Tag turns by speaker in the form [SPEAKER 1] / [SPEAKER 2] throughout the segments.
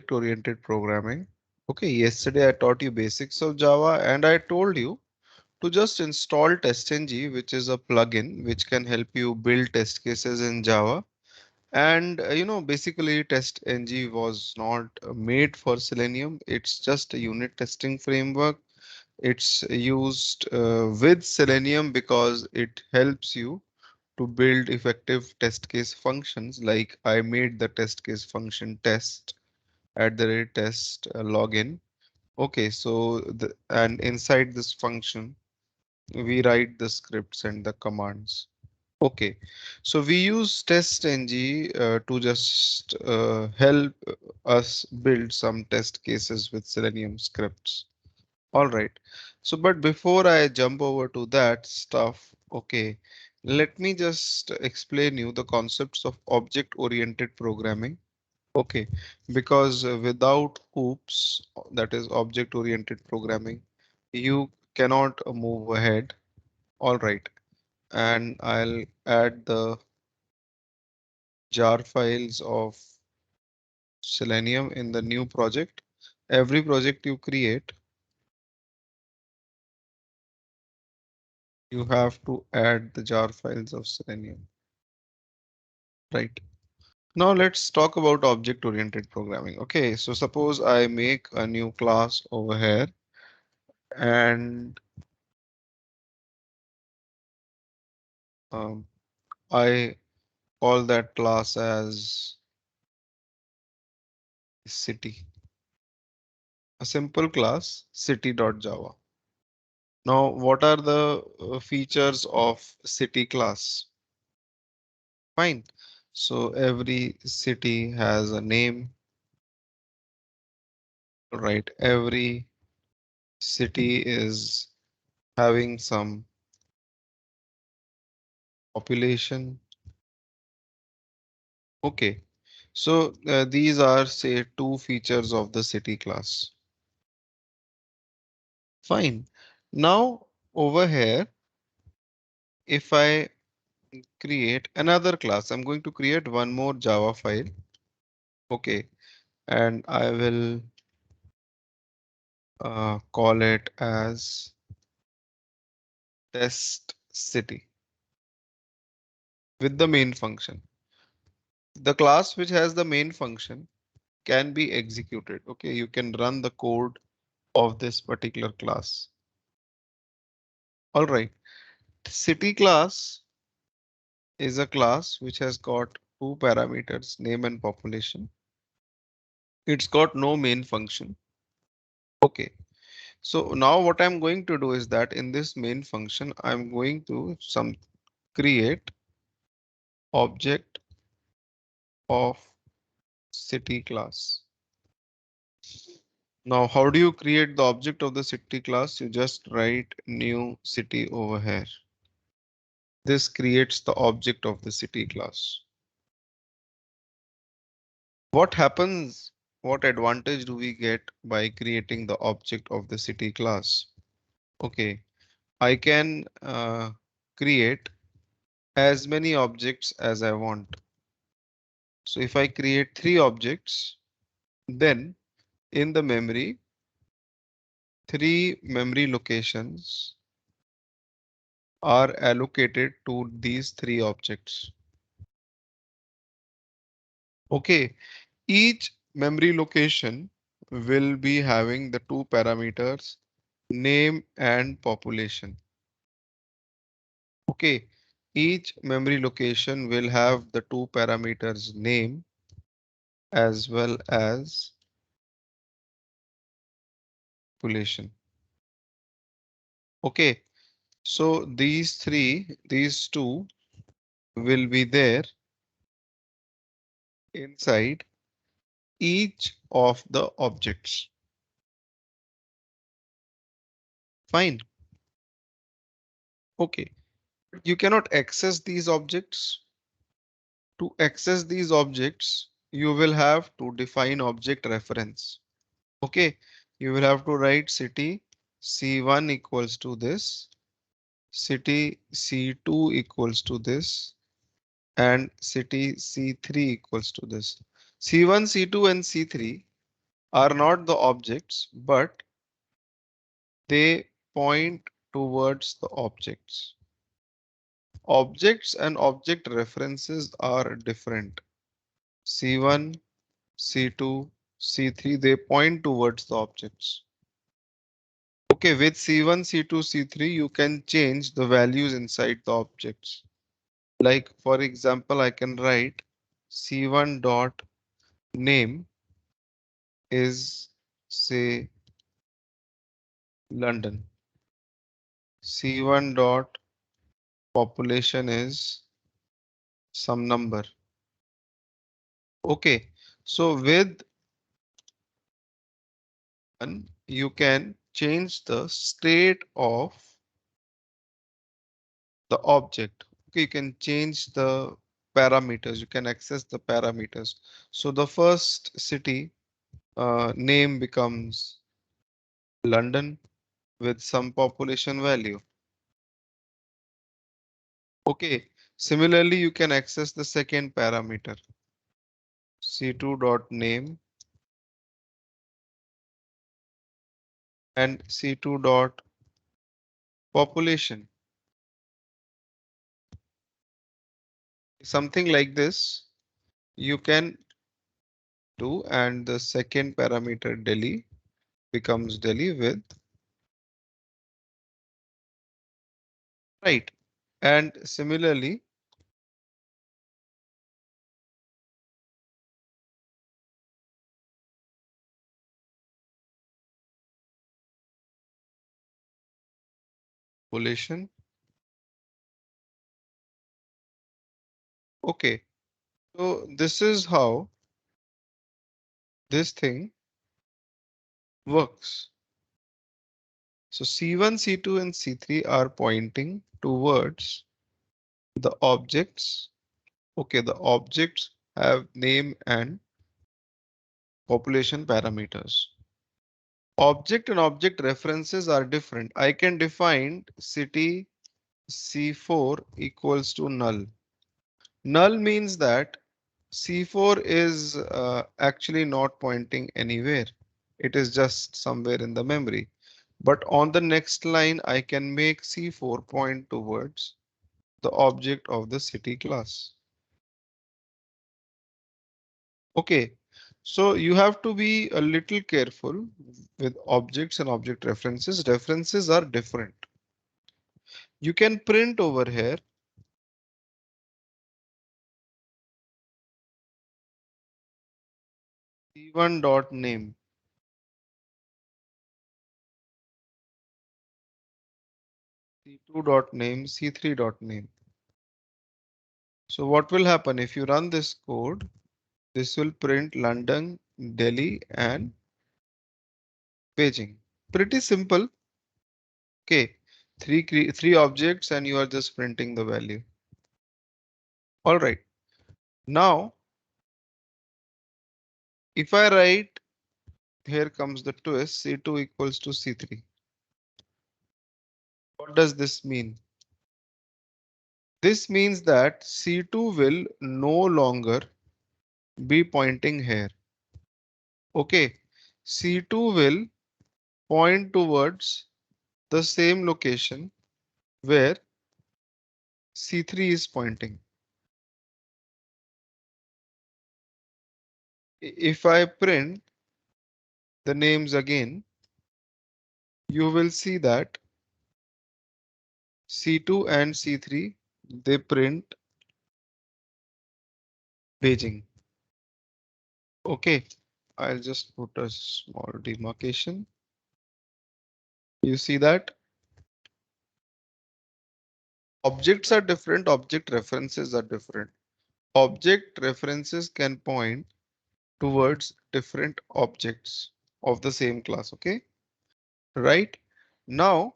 [SPEAKER 1] object-oriented programming. Okay, yesterday I taught you basics of Java and I told you to just install TestNG, which is a plugin which can help you build test cases in Java. And basically TestNG was not made for Selenium. It's just a unit testing framework. It's used with Selenium because it helps you to build effective test case functions. Like I made the test case function test at the rate test login. Okay, so and inside this function we write the scripts and the commands. Okay, so we use TestNG to just help us build some test cases with Selenium scripts. All right. So, but before I jump over to that stuff, okay, let me just explain you the concepts of object-oriented programming. Okay, because without OOPS, that is object-oriented programming, you cannot move ahead. All right, and I'll add the jar files of Selenium in the new project. Every project you create, you have to add the jar files of Selenium. Right. Now let's talk about object-oriented programming. Okay, so suppose I make a new class over here and I call that class as city. A simple class city.java. Now, what are the features of city class? Fine. So every city has a name, right? Every city is having some population. Okay. So these are say two features of the city class. Fine. Now over here, if I create another class, I'm going to create one more Java file. Okay. And I will call it as test city with the main function. The class which has the main function can be executed. Okay, you can run the code of this particular class. All right, city class is a class which has got two parameters, name and population. It's got no main function. Okay, so now what I'm going to do is that in this main function, I'm going to create object of city class. Now, how do you create the object of the city class? You just write new city over here. This creates the object of the city class. What happens? What advantage do we get by creating the object of the city class? Okay, I can create as many objects as I want. So if I create three objects, then in the memory, three memory locations are allocated to these three objects. Okay, each memory location will be having the two parameters, name and population. Okay, each memory location will have the two parameters name as well as population. Okay, so these two will be there inside each of the objects. Fine. Okay, you cannot access these objects. To access these objects, you will have to define object reference. Okay, you will have to write city C1 equals to this, city C2 equals to this, and city C3 equals to this. C1, C2, and C3 are not the objects, but they point towards the objects. Objects and object references are different. C1, C2, C3, they point towards the objects. Okay, with C1, C2, C3, you can change the values inside the objects. Like for example, I can write C1 dot name is say London. C1 dot population is some number. Okay, so with one, you can change the state of the object. Okay, you can change the parameters. You can access the parameters. So the first city name becomes London with some population value. Okay, similarly, you can access the second parameter C2 dot name and C2 dot population. Something like this you can do, and the second parameter Delhi becomes Delhi with right. And similarly, population. Okay, so this is how this thing works. So C1, C2, and C3 are pointing towards the objects. Okay, the objects have name and population parameters. Object and object references are different. I can define city C4 equals to null. Null means that C4 is actually not pointing anywhere. It is just somewhere in the memory. But on the next line, I can make C4 point towards the object of the city class. Okay, so you have to be a little careful with objects and object references. References are different. You can print over here C1 dot name, C2 dot name, C3 dot name. So what will happen if you run this code? This will print London, Delhi, and Beijing. Pretty simple. Okay, three objects, and you are just printing the value. All right. Now, if I write, here comes the twist, C2 equals to C3. What does this mean? This means that C2 will no longer be pointing here. Okay, C2 will point towards the same location where C3 is pointing. If I print the names again, you will see that C2 and C3, they print Beijing. Okay, I'll just put a small demarcation. You see that objects are different, object references are different. Object references can point towards different objects of the same class. Okay, right now,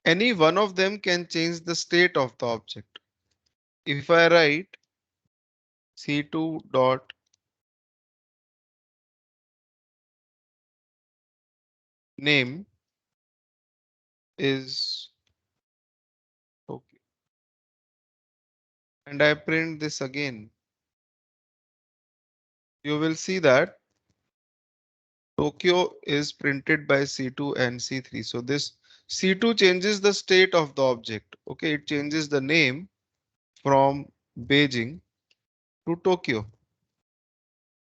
[SPEAKER 1] any one of them can change the state of the object. If I write C2 dot name is okay, and I print this again, you will see that Tokyo is printed by C2 and C3. So this C2 changes the state of the object. Okay, it changes the name from Beijing to Tokyo.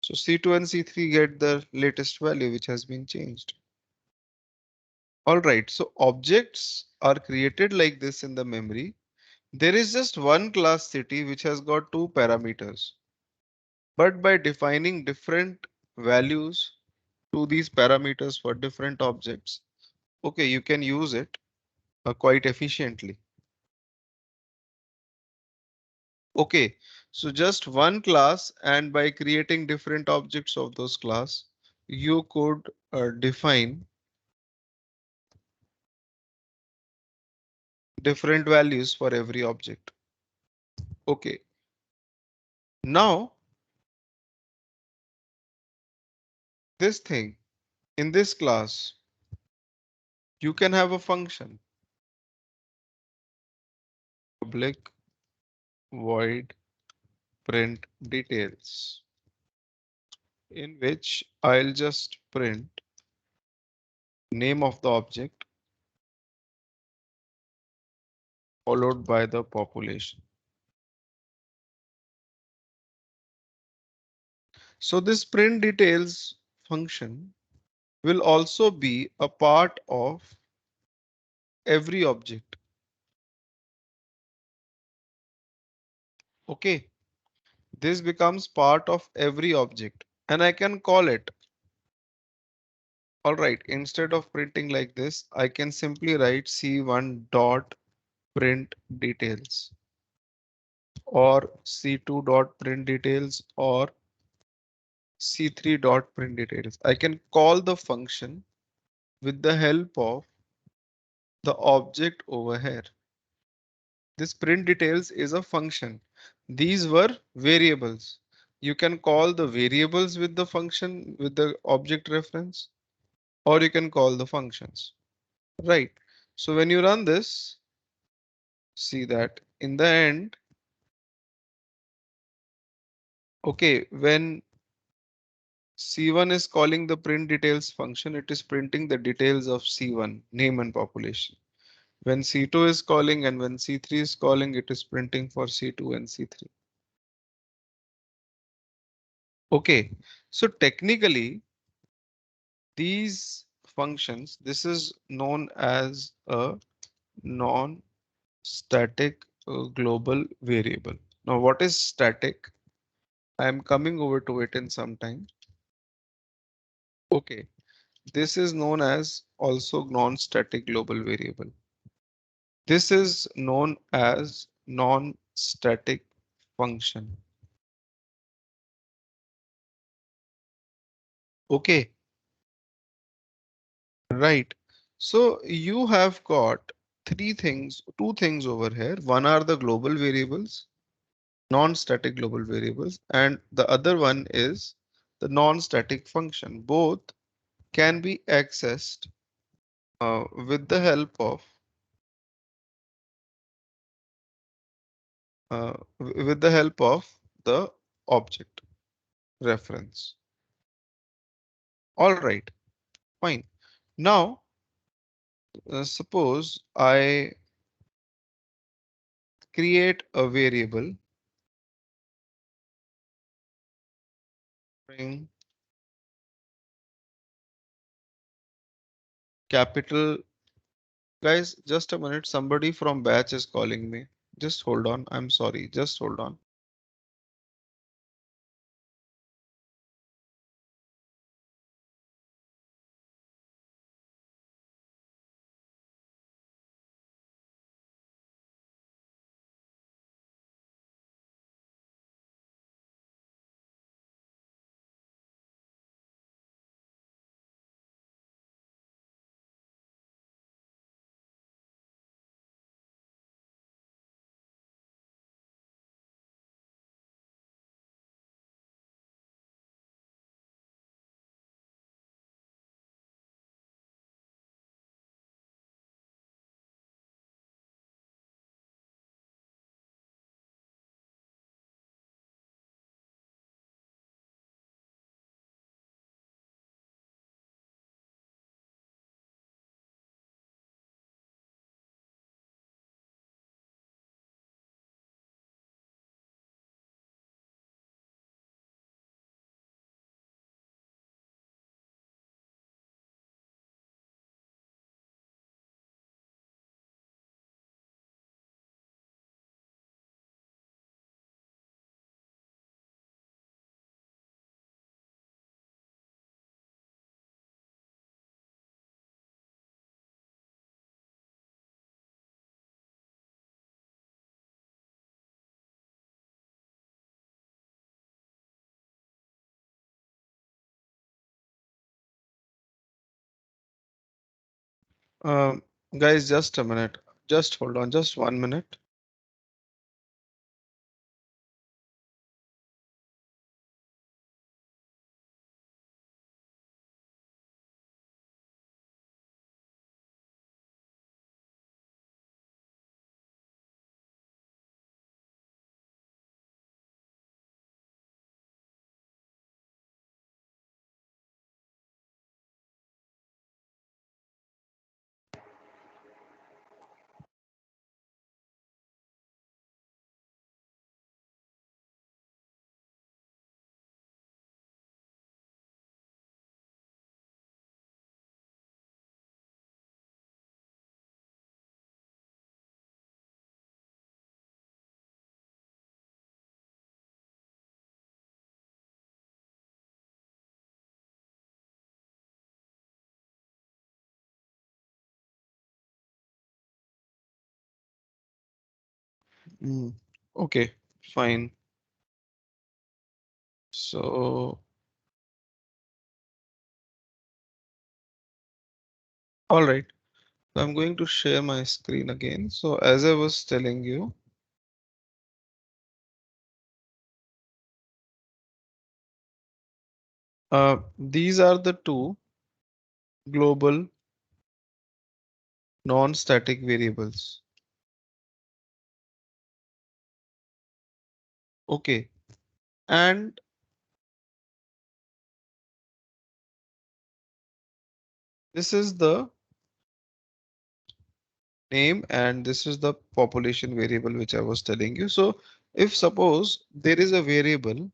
[SPEAKER 1] So C2 and C3 get the latest value which has been changed. All right, so objects are created like this in the memory. There is just one class city which has got two parameters. But by defining different values to these parameters for different objects, okay, you can use it quite efficiently. Okay, so just one class, and by creating different objects of those class, you could define different values for every object. Okay, now this thing in this class, you can have a function public void print details in which I'll just print name of the object followed by the population. So this print details function will also be a part of every object. Okay, this becomes part of every object and I can call it. All right, instead of printing like this, I can simply write C1 dot print details or C2 dot print details or C3 dot print details. I can call the function with the help of the object over here. This print details is a function. These were variables. You can call the variables with the function with the object reference, or you can call the functions. Right. So when you run this, see that in the end, okay, when C1 is calling the print details function, it is printing the details of C1, name and population. When C2 is calling and when C3 is calling, it is printing for C2 and C3. Okay, so technically these functions, this is known as a non-static global variable. Now what is static? I am coming over to it in some time. Okay, this is known as also non-static global variable. This is known as non-static function. Okay, right. So you have got two things over here. One are the global variables, non-static global variables, and the other one is the non-static function. Both can be accessed with the help of the object reference. All right, fine. Now, suppose I create a variable in capital. Guys, just a minute. Somebody from batch is calling me. Just hold on. I'm sorry. Just hold on. Um, Guys, just a minute. Just hold on, just 1 minute. Mm, okay, fine. So, all right. I'm going to share my screen again. So as I was telling you, these are the two global non-static variables. Okay. And this is the name and this is the population variable which I was telling you. So if suppose there is a variable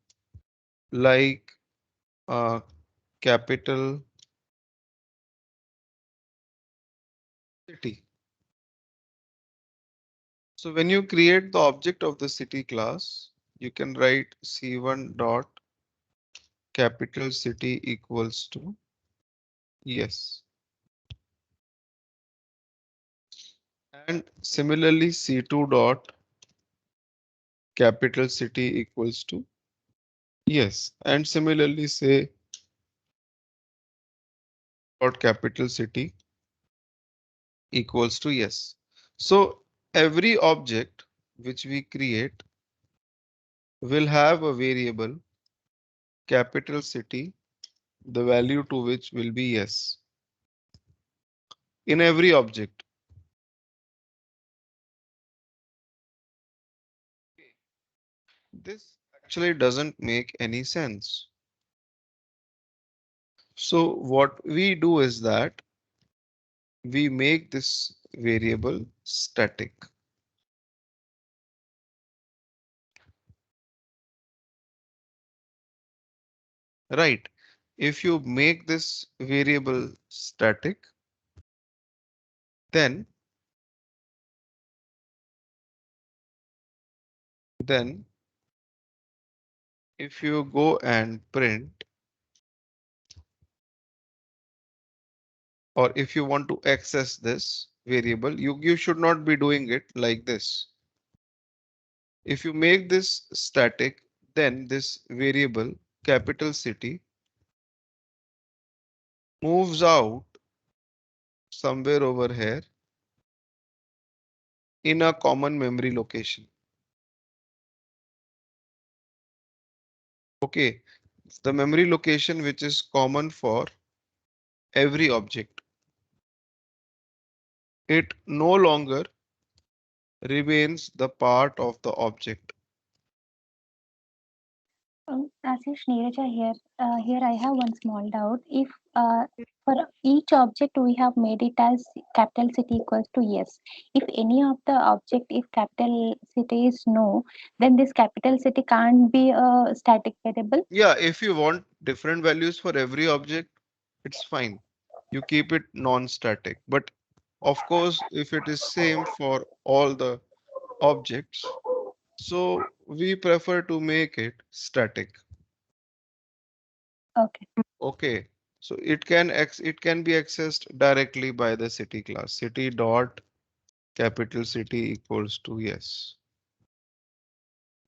[SPEAKER 1] like uh, capital city. So when you create the object of the city class, you can write C1 dot capital city equals to yes. And similarly C2 dot capital city equals to yes. And similarly say dot capital city equals to yes. So every object which we create will have a variable capital city, the value to which will be yes in every object. This actually doesn't make any sense. So what we do is that we make this variable static, right? If you make this variable static, then then if you go and print or if you want to access this variable, you should not be doing it like this. If you make this static, then this variable capital city moves out somewhere over here in a common memory location. Okay, the memory location which is common for every object. It no longer remains the part of the object.
[SPEAKER 2] Ashish, Neeraja here. Here I have one small doubt. If for each object we have made it as capital city equals to yes. If any of the object, if capital city is no, then this capital city can't be a static variable.
[SPEAKER 1] Yeah, if you want different values for every object, it's fine. You keep it non-static. But of course, if it is same for all the objects, so we prefer to make it static.
[SPEAKER 2] Okay.
[SPEAKER 1] Okay. So it can be accessed directly by the city class. City dot capital city equals to yes.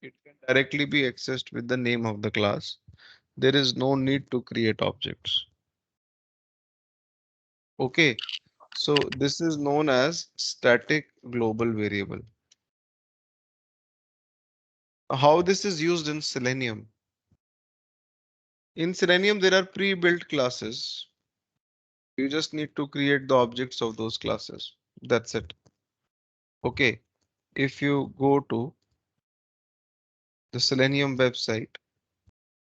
[SPEAKER 1] It can directly be accessed with the name of the class. There is no need to create objects. Okay. So this is known as static global variable. How this is used in Selenium? In Selenium, there are pre-built classes. You just need to create the objects of those classes. That's it. Okay. If you go to the Selenium website,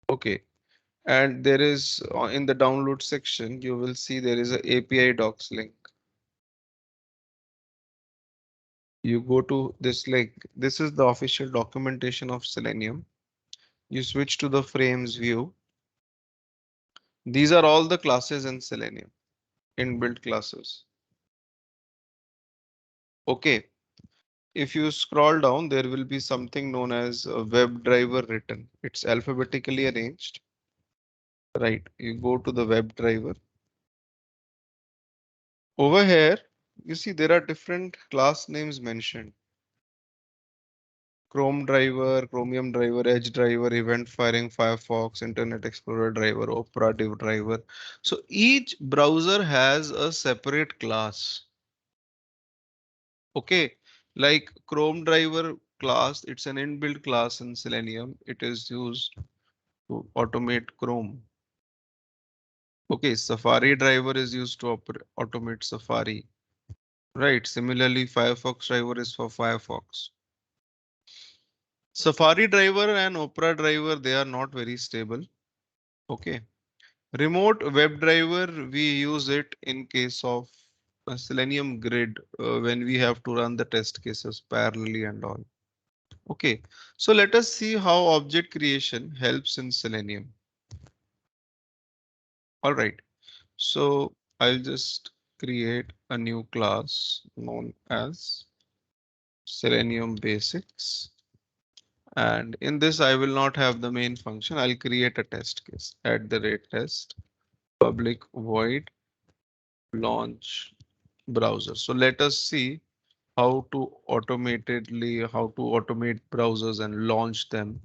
[SPEAKER 1] okay, and there is in the download section, you will see there is a API docs link. You go to this link. This is the official documentation of Selenium. You switch to the frames view. These are all the classes in Selenium, inbuilt classes. Okay. If you scroll down, there will be something known as a WebDriver written. It's alphabetically arranged. Right. You go to the WebDriver. Over here, you see there are different class names mentioned. Chrome driver, Chromium driver, Edge driver, event firing, Firefox, Internet Explorer driver, Opera div driver. So each browser has a separate class. Okay, like Chrome driver class, it's an inbuilt class in Selenium. It is used to automate Chrome. Okay, Safari driver is used to automate Safari. Right. Similarly, Firefox driver is for Firefox. Safari driver and Opera driver, they are not very stable. Okay. Remote web driver, we use it in case of a Selenium grid when we have to run the test cases parallelly and all. Okay. So let us see how object creation helps in Selenium. All right. So I'll just create a new class known as Selenium Basics. And in this, I will not have the main function. I'll create a test case at the rate test public void launch browser. So let us see how to automate browsers and launch them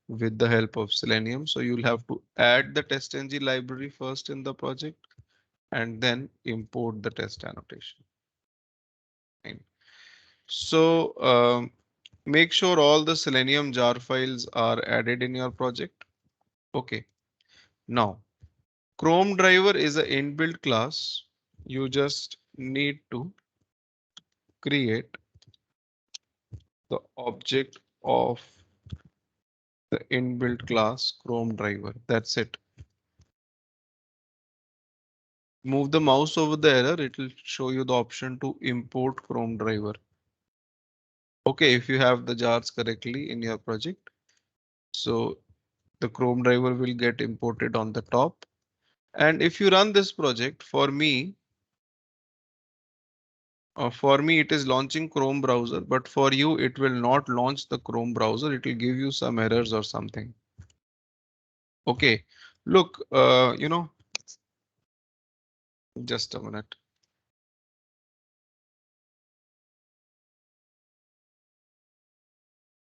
[SPEAKER 1] with the help of Selenium. So you'll have to add the TestNG library first in the project and then import the test annotation. Fine. So make sure all the Selenium jar files are added in your project. Okay. Now, Chrome driver is an inbuilt class. You just need to create the object of the inbuilt class Chrome driver. That's it. Move the mouse over the error. It will show you the option to import Chrome driver. Okay, if you have the jars correctly in your project. So the Chrome driver will get imported on the top. And if you run this project for me, it is launching Chrome browser, but for you, it will not launch the Chrome browser. It will give you some errors or something. OK, look, just a minute.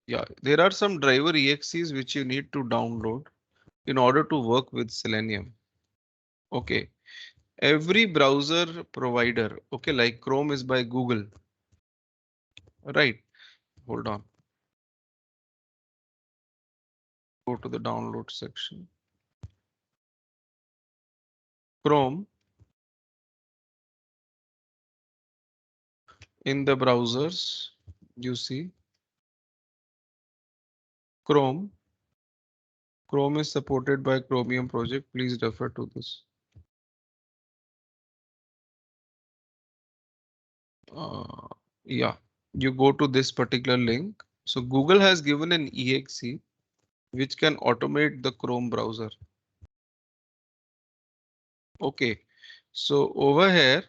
[SPEAKER 1] Yeah, there are some driver exes which you need to download in order to work with Selenium. OK, every browser provider, OK, like Chrome is by Google. Right, hold on. Go to the download section. Chrome. In the browsers, you see Chrome. Chrome is supported by Chromium project. Please refer to this. Yeah, you go to this particular link. So Google has given an exe which can automate the Chrome browser. Okay, so over here,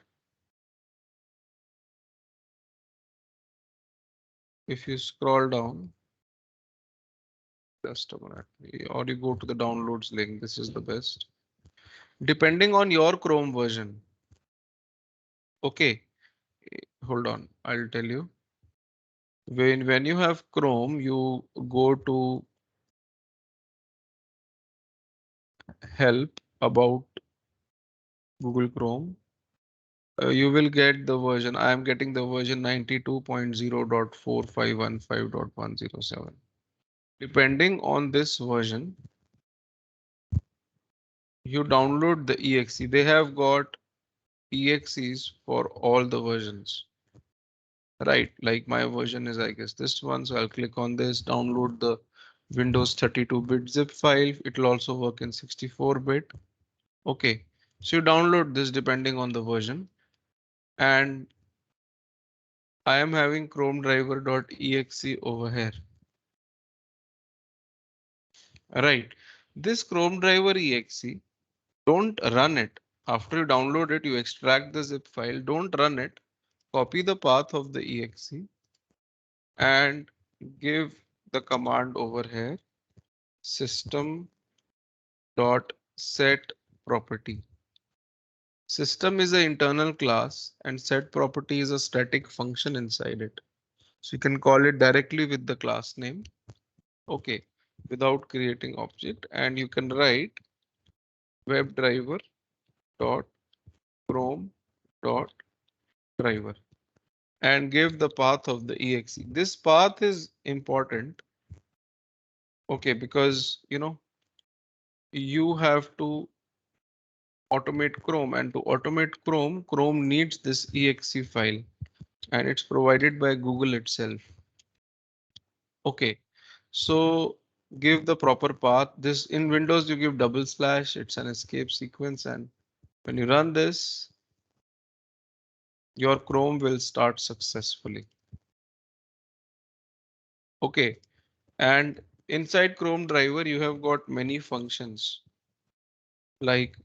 [SPEAKER 1] if you scroll down, just a minute, or you go to the downloads link, this is the best. Depending on your Chrome version. Okay, hold on, I'll tell you. When you have Chrome, you go to help about Google Chrome. you will get the version. I am getting the version 92.0.4515.107. Depending on this version, you download the exe. They have got exes for all the versions, right? Like my version is, I guess, this one. So I'll click on this, download the Windows 32-bit zip file. It will also work in 64-bit. Okay, so you download this depending on the version, and I am having Chrome driver.exe over here. Right. This Chrome driver exe, don't run it. After you download it, you extract the zip file, don't run it. Copy the path of the exe and give the command over here system dot set property. System is an internal class and set property is a static function inside it. So you can call it directly with the class name. Okay, without creating object, and you can write WebDriver dot Chrome dot driver and give the path of the exe. This path is important. Okay, because you have to automate Chrome, and to automate Chrome, Chrome needs this exe file, and it's provided by Google itself. Okay, so give the proper path. This in Windows you give double slash, it's an escape sequence, and when you run this, your Chrome will start successfully. Okay, and inside Chrome driver you have got many functions, like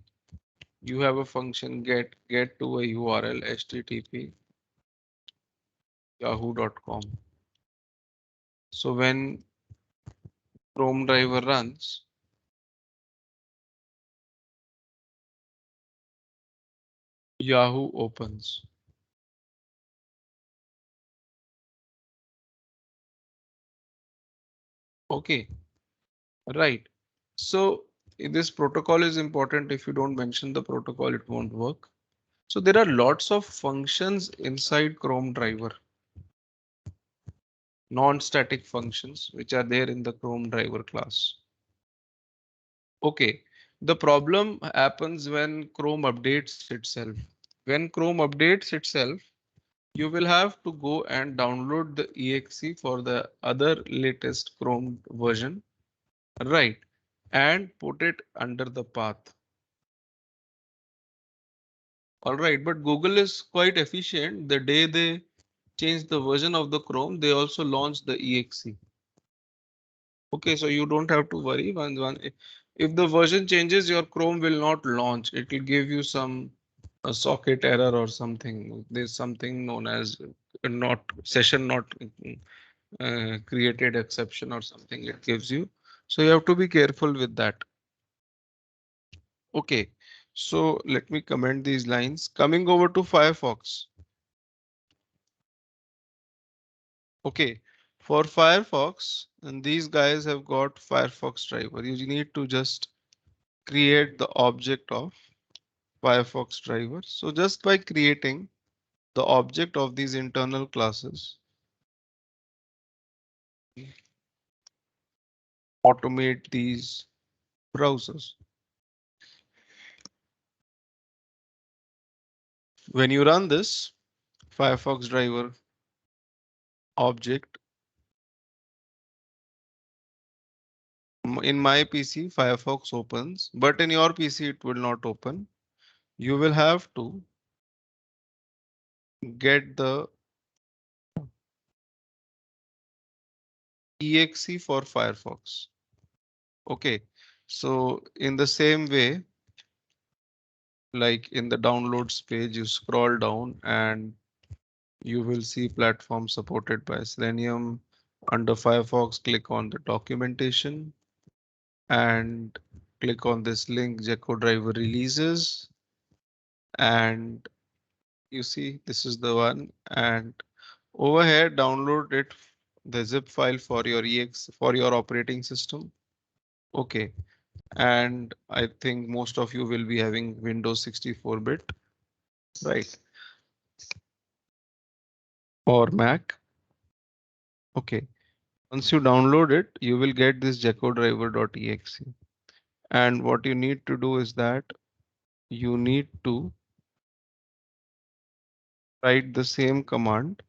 [SPEAKER 1] you have a function get to a URL http yahoo.com. So when Chrome driver runs, Yahoo opens. Okay, right. So this protocol is important. If you don't mention the protocol, it won't work. So there are lots of functions inside Chrome driver, non-static functions, which are there in the Chrome driver class. Okay, the problem happens when Chrome updates itself. When Chrome updates itself, you will have to go and download the exe for the other latest Chrome version, right? And put it under the path. All right, but Google is quite efficient. The day they change the version of the Chrome, they also launch the exe. Okay, so you don't have to worry. If the version changes, your Chrome will not launch. It will give you some a socket error or something. There's something known as not session not created exception or something it gives you. So you have to be careful with that. Okay, so let me comment these lines. Coming over to Firefox. Okay, for Firefox, and these guys have got Firefox driver. You need to just create the object of Firefox driver. So just by creating the object of these internal classes, automate these browsers. When you run this Firefox driver object, in my PC, Firefox opens, but in your PC, it will not open. You will have to get the exe for Firefox. Okay, so in the same way, like in the downloads page, you scroll down and you will see platform supported by Selenium. Under Firefox, click on the documentation and click on this link Gecko driver releases. And you see this is the one, and over here download it the zip file for your ex for your operating system. Okay, and I think most of you will be having Windows 64-bit, right? or Mac. Okay. Once you download it, you will get this jacodriver.exe. And what you need to do is that you need to write the same command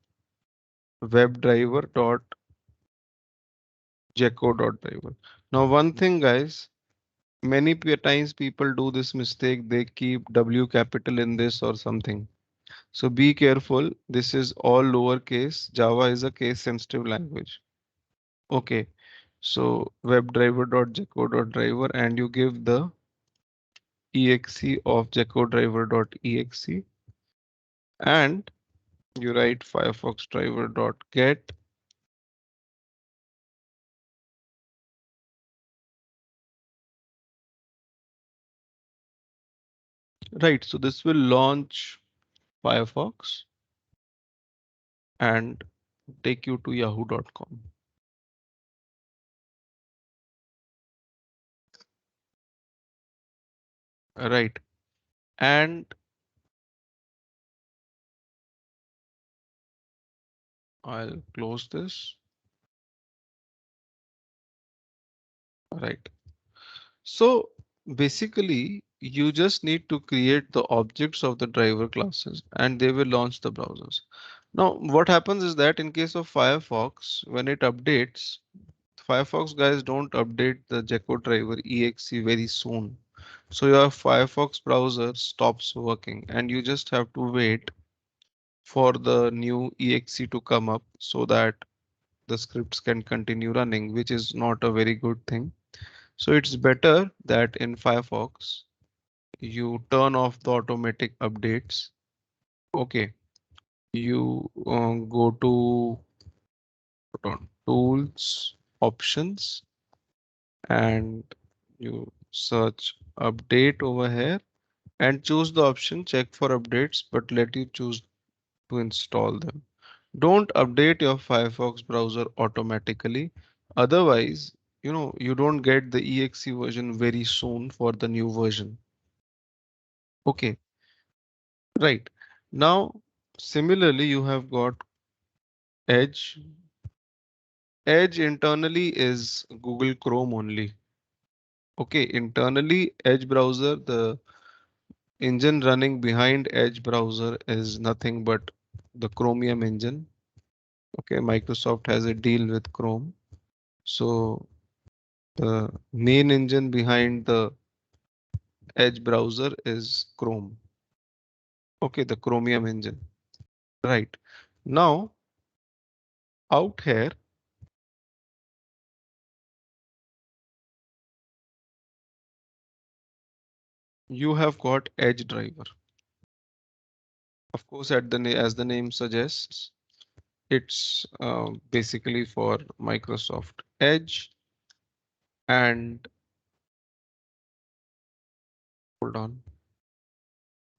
[SPEAKER 1] webdriver.jacko.driver. Now, one thing, guys, many times people do this mistake. They keep W capital in this or something. So be careful. This is all lowercase. Java is a case sensitive language. Okay. So webdriver.jacko.driver and you give the exe of jacodriver.exe and you write firefox driver.get. Right, so this will launch Firefox and take you to yahoo.com. Right, and I'll close this. Right. So basically, you just need to create the objects of the driver classes and they will launch the browsers. Now, what happens is that in case of Firefox, when it updates, Firefox guys don't update the Gecko driver exe very soon. So your Firefox browser stops working and you just have to wait for the new exe to come up so that the scripts can continue running, which is not a very good thing. So it's better that in Firefox, you turn off the automatic updates. Okay, you go to tools, options, and you search update over here and choose the option check for updates, but let you choose to install them. Don't update your Firefox browser automatically. Otherwise, you don't get the exe version very soon for the new version. Okay, right. Now, similarly, you have got Edge. Edge internally is Google Chrome only. Okay, internally, Edge browser, the engine running behind Edge browser is nothing but the Chromium engine. Okay, Microsoft has a deal with Chrome. So the main engine behind the Edge browser is Chrome. Okay, the Chromium engine. Right. Now, out here, you have got Edge driver. Of course, as the name suggests, it's basically for Microsoft Edge. And hold on.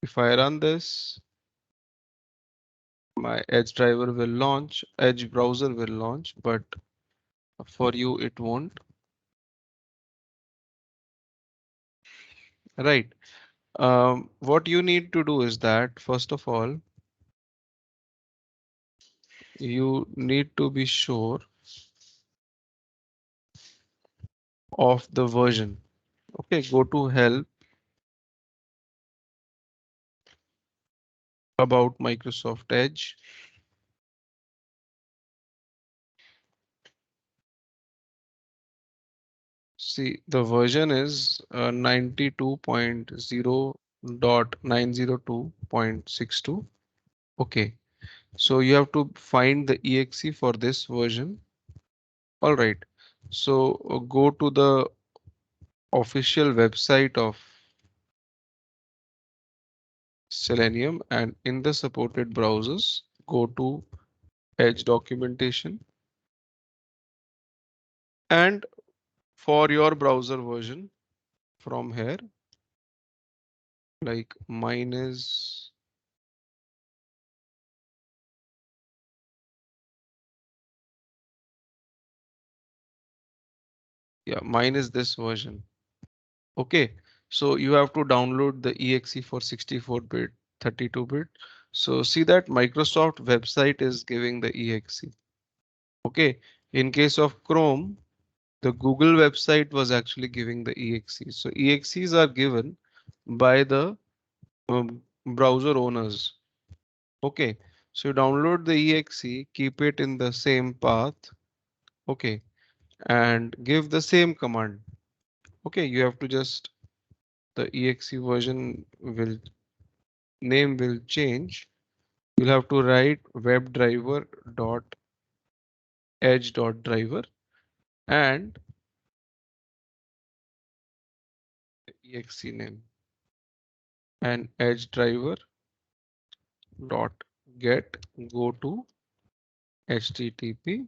[SPEAKER 1] If I run this, my Edge driver will launch, Edge browser will launch, but for you it won't. Right. What you need to do is that first of all, you need to be sure of the version. Okay, go to help about Microsoft Edge. See, the version is 92.0.902.62. Okay, so you have to find the exe for this version. All right, so go to the official website of Selenium and in the supported browsers, go to Edge documentation and for your browser version from here, like mine is mine is this version. Okay, so you have to download the exe for 64-bit, 32-bit. So see that Microsoft website is giving the exe. Okay. In case of Chrome, the Google website was actually giving the exe. So exes are given by the browser owners. Okay. So you download the exe, keep it in the same path. Okay. And give the same command. Okay. You have to just the exe version will name will change. You'll have to write webdriver dot edge dot driver and exe name and edge driver dot get go to http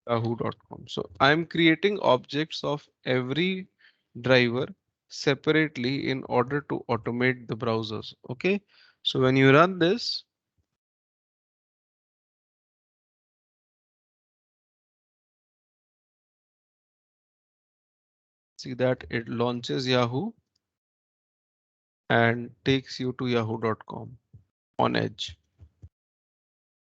[SPEAKER 1] yahoo.com. So I'm creating objects of every driver separately in order to automate the browsers. Okay. So when you run this, see that it launches Yahoo and takes you to yahoo.com on Edge.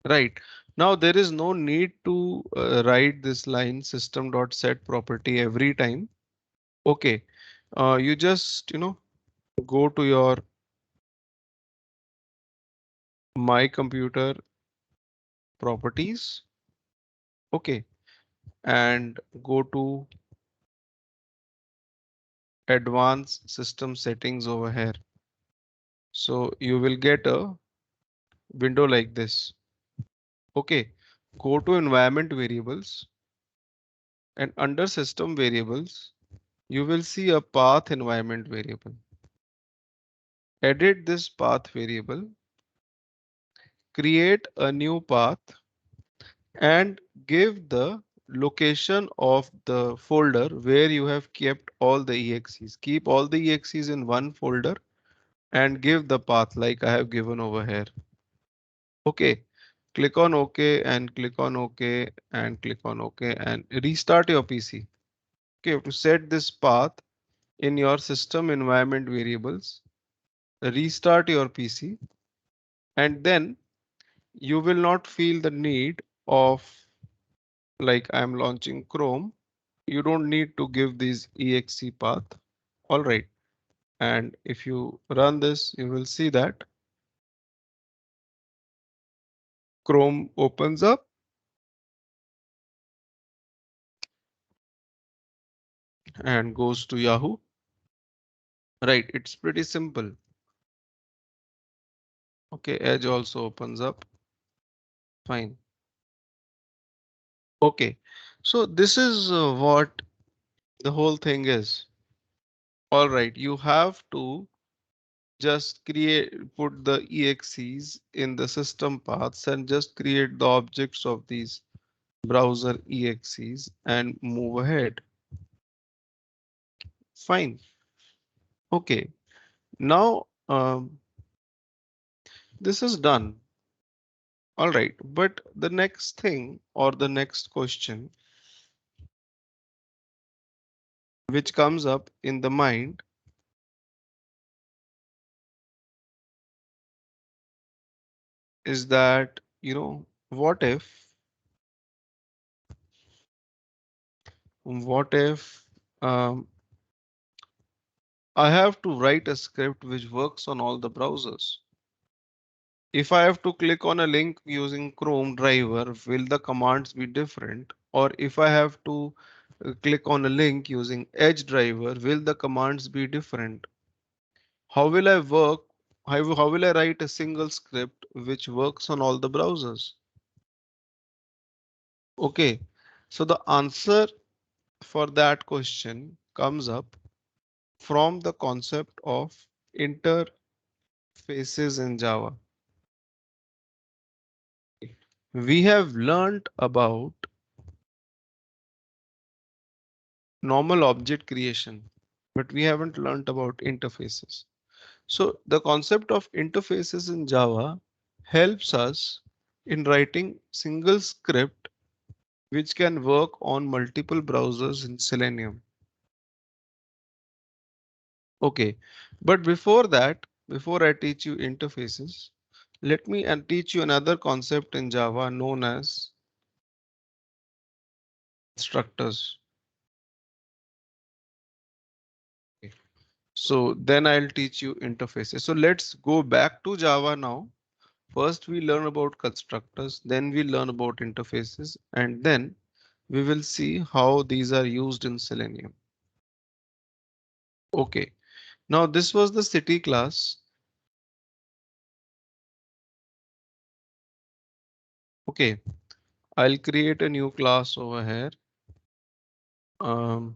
[SPEAKER 1] Right. Now there is no need to write this line system.set property every time. Okay. You just, go to your my computer properties. Okay. And go to advanced system settings over here. So you will get a window like this. Okay. Go to environment variables and under system variables, you will see a path environment variable. Edit this path variable, create a new path and give the location of the folder where you have kept all the exes. Keep all the exes in one folder and give the path like I have given over here. OK, click on OK and click on OK and click on OK and restart your PC. Okay, you have to set this path in your system environment variables. Restart your PC and then you will not feel the need of like I'm launching Chrome. You don't need to give this exe path. All right. And if you run this, you will see that Chrome opens up and goes to Yahoo. Right. It's pretty simple. OK, Edge also opens up. Fine. OK, so this is what the whole thing is. All right. You have to just put the exes in the system paths and just create the objects of these browser exes and move ahead. Fine. OK, now this is done. All right, but the next thing or the next question which comes up in the mind is that, what if um, I have to write a script which works on all the browsers? If I have to click on a link using Chrome driver, will the commands be different? Or if I have to click on a link using Edge driver, will the commands be different? How will I work? How will I write a single script which works on all the browsers? Okay, so the answer for that question comes up from the concept of interfaces in Java. We have learned about normal object creation, but we haven't learned about interfaces. So the concept of interfaces in Java helps us in writing single script which can work on multiple browsers in Selenium. Okay, but before that, before I teach you interfaces, let me teach you another concept in Java known as constructors. Okay. So then I'll teach you interfaces. So let's go back to Java now. First we learn about constructors, then we learn about interfaces, and then we will see how these are used in Selenium. Okay, now this was the city class. Okay, I'll create a new class over here. Um,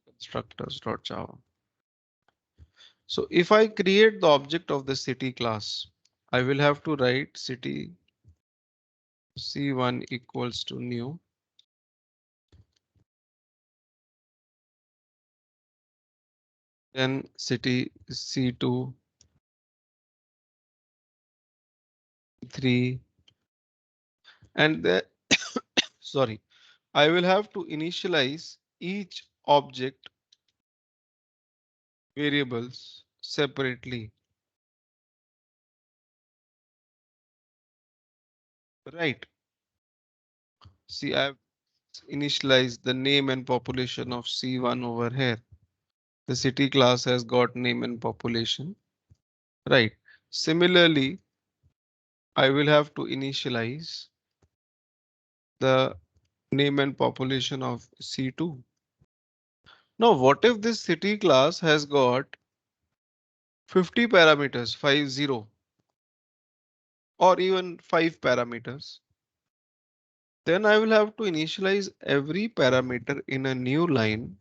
[SPEAKER 1] constructors.java. So if I create the object of the city class, I will have to write city c1 equals to new, then city c2, 3, and then sorry, I will have to initialize each object variables separately. Right. See, I've initialized the name and population of C1 over here. The city class has got name and population. Right. Similarly, I will have to initialize the name and population of C2. Now, what if this city class has got 50 parameters, 50, or even 5 parameters? Then I will have to initialize every parameter in a new line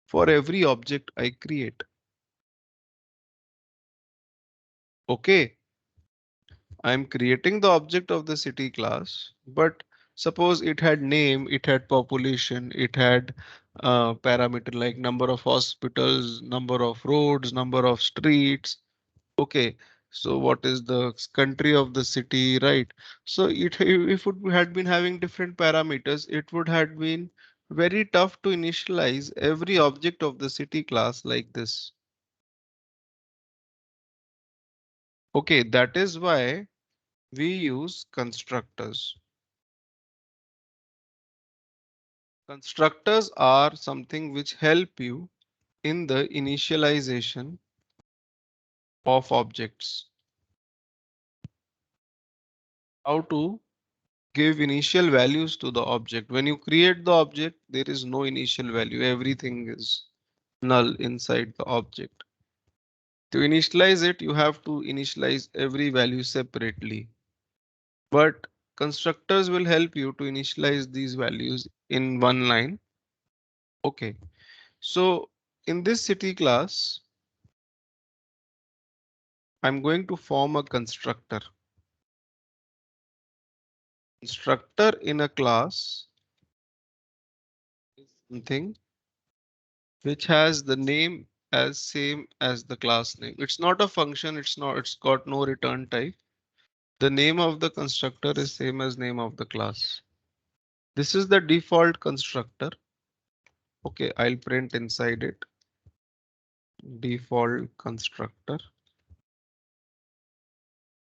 [SPEAKER 1] for every object I create. Okay, I'm creating the object of the city class, but suppose it had name, it had population, it had parameter like number of hospitals, number of roads, number of streets. Okay, so what is the country of the city, right? So if it had been having different parameters, it would have been very tough to initialize every object of the city class like this. Okay, that is why we use constructors. Constructors are something which help you in the initialization of objects. How to give initial values to the object. When you create the object, there is no initial value. Everything is null inside the object. To initialize it, you have to initialize every value separately. But constructors will help you to initialize these values in one line. Okay, so in this city class, I'm going to form a constructor. Constructor in a class is something which has the name as same as the class name. It's not a function, it's got no return type. The name of the constructor is same as name of the class. This is the default constructor. Okay, I'll print inside it. Default constructor.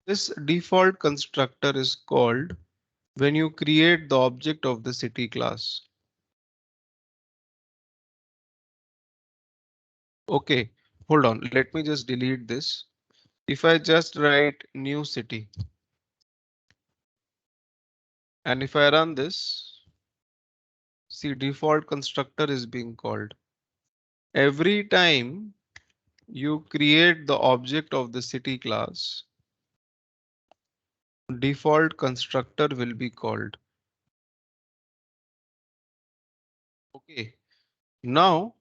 [SPEAKER 1] This default constructor is called when you create the object of the city class. Okay, hold on. Let me just delete this. If I just write new city and if I run this, see default constructor is being called. Every time you create the object of the city class, default constructor will be called. Okay, now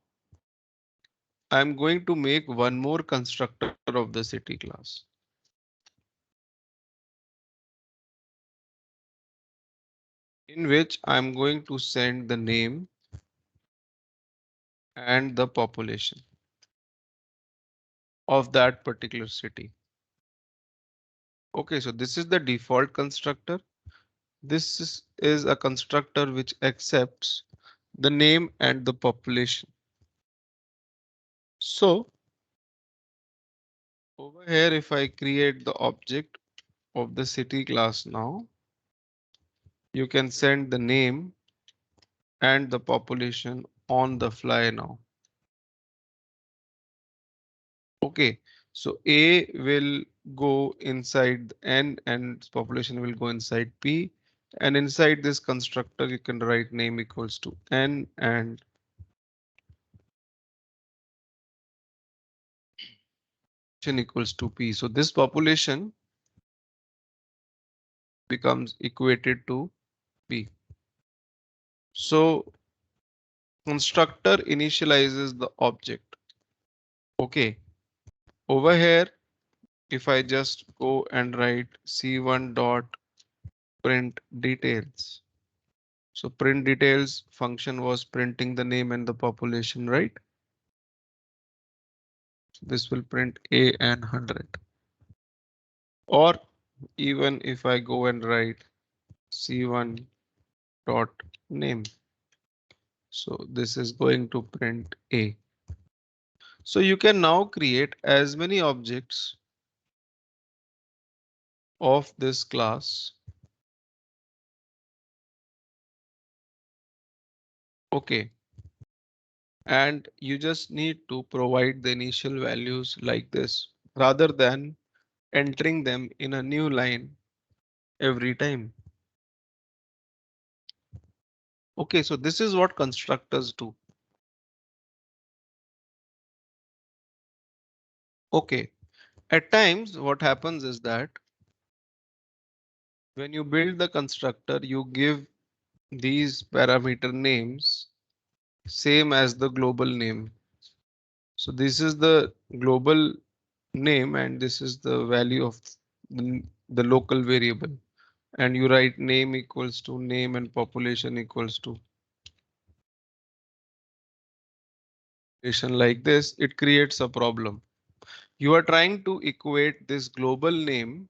[SPEAKER 1] I'm going to make one more constructor of the city class. In which I'm going to send the name and the population of that particular city. Okay, so this is the default constructor. This is a constructor which accepts the name and the population. So over here, if I create the object of the city class now, you can send the name and the population on the fly now. Okay, so A will go inside N and population will go inside P. And inside this constructor, you can write name equals to N and equals to P. So this population becomes equated to P. So constructor initializes the object. Okay, over here, if I just go and write C1 dot print details. So print details function was printing the name and the population, right? This will print A and 100. Or even if I go and write C1 dot name. So this is going to print A. So you can now create as many objects of this class. Okay. And you just need to provide the initial values like this rather than entering them in a new line every time. Okay, so this is what constructors do. Okay, at times what happens is that when you build the constructor, you give these parameter names same as the global name. So this is the global name and this is the value of the local variable. And you write name equals to name and population equals to like this, it creates a problem. You are trying to equate this global name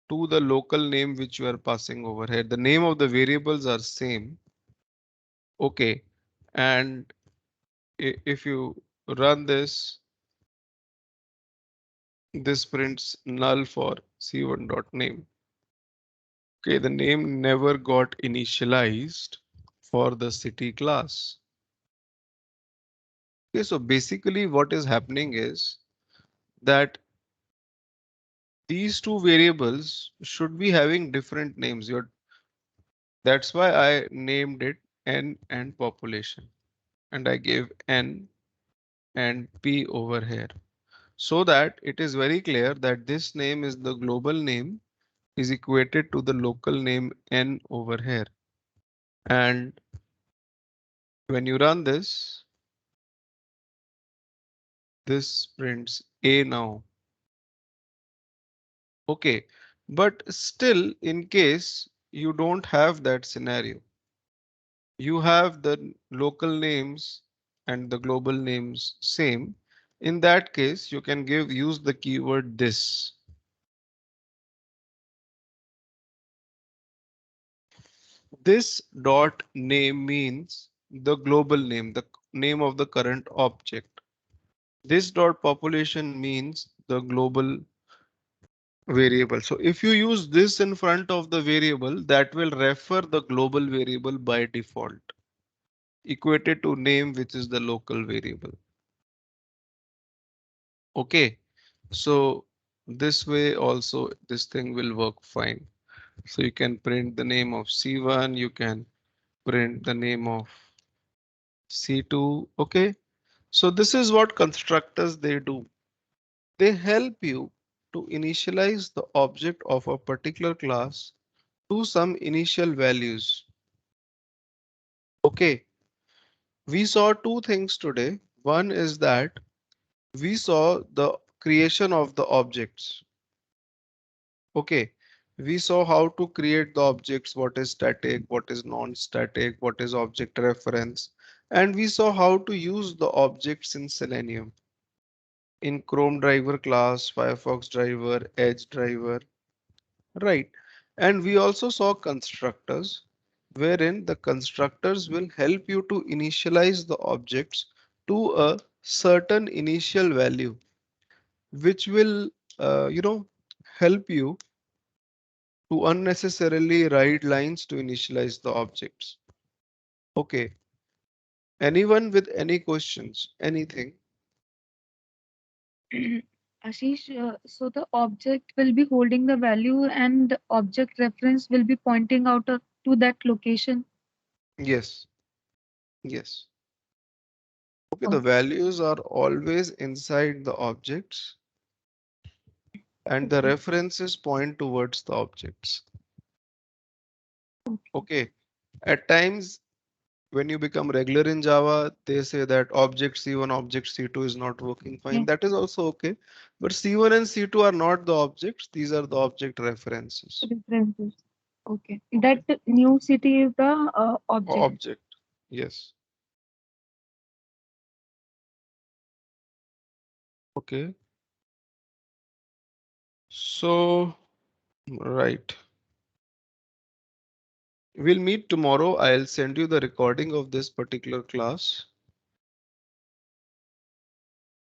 [SPEAKER 1] to the local name which you are passing over here. The name of the variables are same. OK, and if you run this, this prints null for c1 dot name. OK, the name never got initialized for the city class. Okay, so basically what is happening is that these two variables should be having different names. That's why I named it N and population and I gave N and P over here so that it is very clear that this name is the global name is equated to the local name N over here. And when you run this prints A now. OK, but still in case you don't have that scenario, you have the local names and the global names same. In that case, you can use the keyword this. This dot name means the global name, the name of the current object. This dot population means the global variable. So if you use this in front of the variable, that will refer the global variable by default, equated to name, which is the local variable. OK, so this way also this thing will work fine. So you can print the name of C1, you can print the name of C2. OK, so this is what constructors they do. They help you to initialize the object of a particular class to some initial values. OK, we saw two things today. One is that we saw the creation of the objects. OK, we saw how to create the objects, what is static, what is non-static, what is object reference, and we saw how to use the objects in Selenium. In Chrome driver class, Firefox driver, Edge driver, right? And we also saw constructors, wherein the constructors will help you to initialize the objects to a certain initial value, which will, help you to unnecessarily write lines to initialize the objects. Okay. Anyone with any questions? Anything?
[SPEAKER 3] Ashish, so the object will be holding the value and the object reference will be pointing out to that location.
[SPEAKER 1] Yes. Yes. Okay, the
[SPEAKER 3] Oh,
[SPEAKER 1] values are always inside the objects and the
[SPEAKER 3] okay.
[SPEAKER 1] references point towards the objects.
[SPEAKER 3] Okay.
[SPEAKER 1] Okay. At times, when you become regular in Java, they say that object C1, object C2 is not working fine.
[SPEAKER 3] Yeah.
[SPEAKER 1] That is also okay. But C1 and C2 are not the objects. These are the object references.
[SPEAKER 3] References. Okay. That
[SPEAKER 1] Okay.
[SPEAKER 3] new city is the object.
[SPEAKER 1] Object. Yes. Okay. So, right. We'll meet tomorrow. I'll send you the recording of this particular class.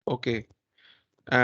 [SPEAKER 1] Okay. And